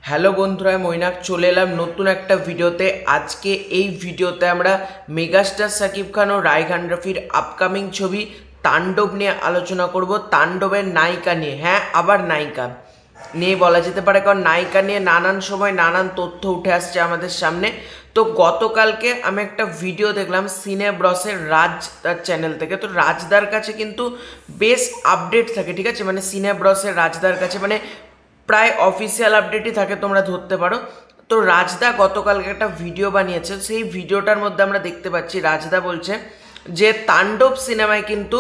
Hello বন্ধুরা, মৈনাক চলে এলাম নতুন একটা ভিডিওতে। আজকে এই ভিডিওতে আমরা মেগাস্টার শাকিব খান ও রায়হান রাফির আপকামিং ছবি তাণ্ডব নিয়ে আলোচনা করব। তাণ্ডবের নায়িকা নিয়ে, হ্যাঁ আবার নায়িকা নিয়ে বলা যেতে পারে, কারণ নায়িকা নিয়ে নানান সময় নানান তথ্য উঠে আসছে আমাদের সামনে। তো গতকালকে আমি একটা ভিডিও দেখলাম সিনে ব্রসের রাজ তার চ্যানেল থেকে। তো রাজদার কাছে কিন্তু বেশ আপডেট থাকে, ঠিক আছে, মানে সিনে ব্রসের রাজদার কাছে মানে প্রায় অফিসিয়াল আপডেটই থাকে, তোমরা ধরতে পারো। তো রাজদা গতকালকে একটা ভিডিও বানিয়েছে, সেই ভিডিওটার মধ্যে আমরা দেখতে পাচ্ছি রাজদা বলছে যে তাণ্ডব সিনেমায় কিন্তু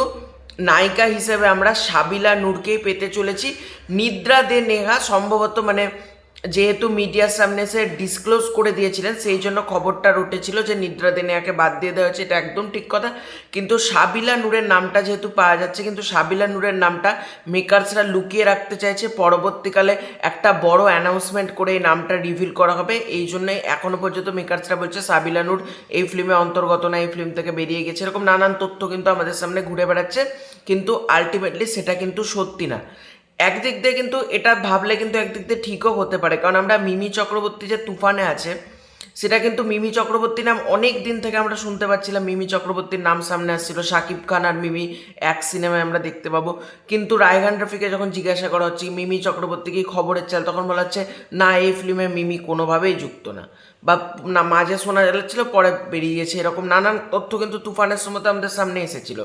নায়িকা হিসেবে আমরা সাবিলা নূরকেই পেতে চলেছি। নিদ্রা দে নেহা সম্ভবত, মানে যেহেতু মিডিয়ার সামনে সে ডিসক্লোজ করে দিয়েছিলেন, সেই জন্য খবরটা উঠেছিল যে নিদ্রা দে নেহাকে বাদ দিয়ে দেওয়া হয়েছে, এটা একদম ঠিক কথা। কিন্তু সাবিলা নূরের নামটা যেহেতু পাওয়া যাচ্ছে, কিন্তু সাবিলা নূরের নামটা মেকার্সরা লুকিয়ে রাখতে চাইছে। পরবর্তীকালে একটা বড় অ্যানাউন্সমেন্ট করে এই নামটা রিভিল করা হবে, এই জন্যই এখনো পর্যন্ত মেকার্সরা বলছে সাবিলা নূর এই ফিল্মে অন্তর্গত না, এই ফিল্ম থেকে বেরিয়ে গেছে। এরকম নানান তথ্য কিন্তু আমাদের সামনে ঘুরে বেড়াচ্ছে, কিন্তু আলটিমেটলি সেটা কিন্তু সত্যি না। একদিক দিয়ে কিন্তু এটা ভাবলে কিন্তু একদিক দিয়ে ঠিকও হতে পারে, কারণ আমরা মিমি চক্রবর্তী যে তুফানে আছে, সেটা কিন্তু মিমি চক্রবর্তী নাম অনেক দিন থেকে আমরা শুনতে পাচ্ছিলাম, মিমি চক্রবর্তীর নাম সামনে আসছিল, শাকিব খান আর মিমি এক সিনেমায় আমরা দেখতে পাবো। কিন্তু রায়হান রফিকে যখন জিজ্ঞাসা করা হচ্ছে মিমি চক্রবর্তী কি খবরের চাল, তখন বলা হচ্ছে না, এই ফিল্মে মিমি কোনোভাবেই যুক্ত না, বা না মাঝে শোনা যাচ্ছিল পরে বেরিয়ে গেছে। এরকম নানান তথ্য কিন্তু তুফানের সময় আমাদের সামনে এসেছিল।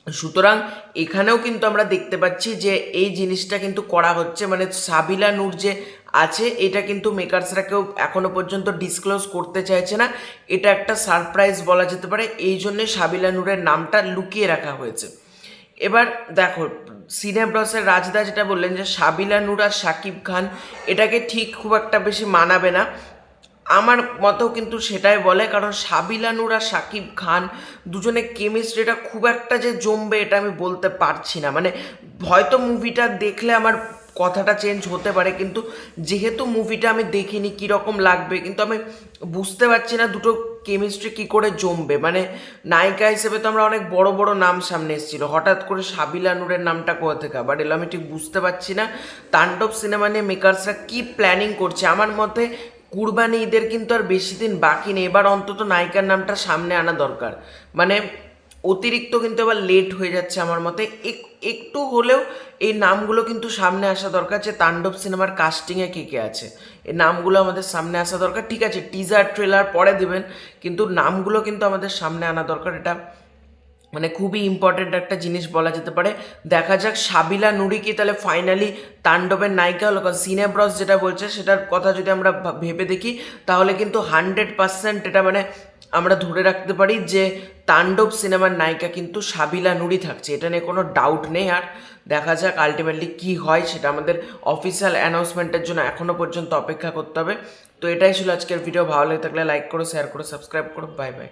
সুতরাং এখানেও কিন্তু আমরা দেখতে পাচ্ছি যে এই জিনিসটা কিন্তু করা হচ্ছে, মানে সাবিলা নূর যে আছে এটা কিন্তু মেকার্সরা কেউ এখনো পর্যন্ত ডিসক্লোজ করতে চাইছে না। এটা একটা সারপ্রাইজ বলা যেতে পারে, এই জন্যে সাবিলা নূরের নামটা লুকিয়ে রাখা হয়েছে। এবার দেখো, সিনেব্রসের রাজদা যেটা বললেন যে সাবিলা নূর আর শাকিব খান, এটাকে ঠিক খুব একটা বেশি মানাবে না। আমার মতেও কিন্তু সেটাই বলে, কারণ সাবিলা নূর আর শাকিব খান দুজনের কেমিস্ট্রিটা খুব একটা যে জমবে এটা আমি বলতে পারছি না। মানে হয়তো মুভিটা দেখলে আমার কথাটা চেঞ্জ হতে পারে, কিন্তু যেহেতু মুভিটা আমি দেখিনি কীরকম লাগবে, কিন্তু আমি বুঝতে পারছি না দুটো কেমিস্ট্রি কী করে জমবে। মানে নায়িকা হিসেবে তো আমরা অনেক বড় বড় নাম সামনে এসেছিলো, হঠাৎ করে সাবিলা নূরের নামটা কোথা থেকে আবার এলো আমি ঠিক বুঝতে পারছি না। তাণ্ডব সিনেমা নিয়ে মেকার্সরা কী প্ল্যানিং করছে, আমার মতে কুরবানি ঈদের কিন্তু আর বেশি দিন বাকি নেই, এবার অন্তত নায়িকার নামটা সামনে আনা দরকার। মানে অতিরিক্ত কিন্তু এবার লেট হয়ে যাচ্ছে আমার মতে, একটু হলেও এই নামগুলো কিন্তু সামনে আসা দরকার, যে তাণ্ডব সিনেমার কাস্টিংয়ে কে কে আছে এই নামগুলো আমাদের সামনে আসা দরকার। ঠিক আছে, টিজার ট্রেলার পরে দেবেন, কিন্তু নামগুলো কিন্তু আমাদের সামনে আনা দরকার। এটা মানে খুবই ইম্পর্টেন্ট একটা জিনিস বলা যেতে পারে। দেখা যাক সাবিলা নুরি কি তাহলে ফাইনালি তাণ্ডবের নায়িকা হলো, কারণ সিনেব্রস যেটা বলছে সেটার কথা যদি আমরা ভেবে দেখি, তাহলে কিন্তু 100% এটা মানে আমরা ধরে রাখতে পারি যে তাণ্ডব সিনেমার নায়িকা কিন্তু সাবিলা নুরি থাকছে, এটা নিয়ে কোনো ডাউট নেই। আর দেখা যাক আলটিমেটলি কী হয়, সেটা আমাদের অফিসিয়াল অ্যানাউন্সমেন্টের জন্য এখনও পর্যন্ত অপেক্ষা করতে হবে। তো এটাই ছিল আজকের ভিডিও। ভালো লেগে থাকলে লাইক করো, শেয়ার করো, সাবস্ক্রাইব করো। Bye bye.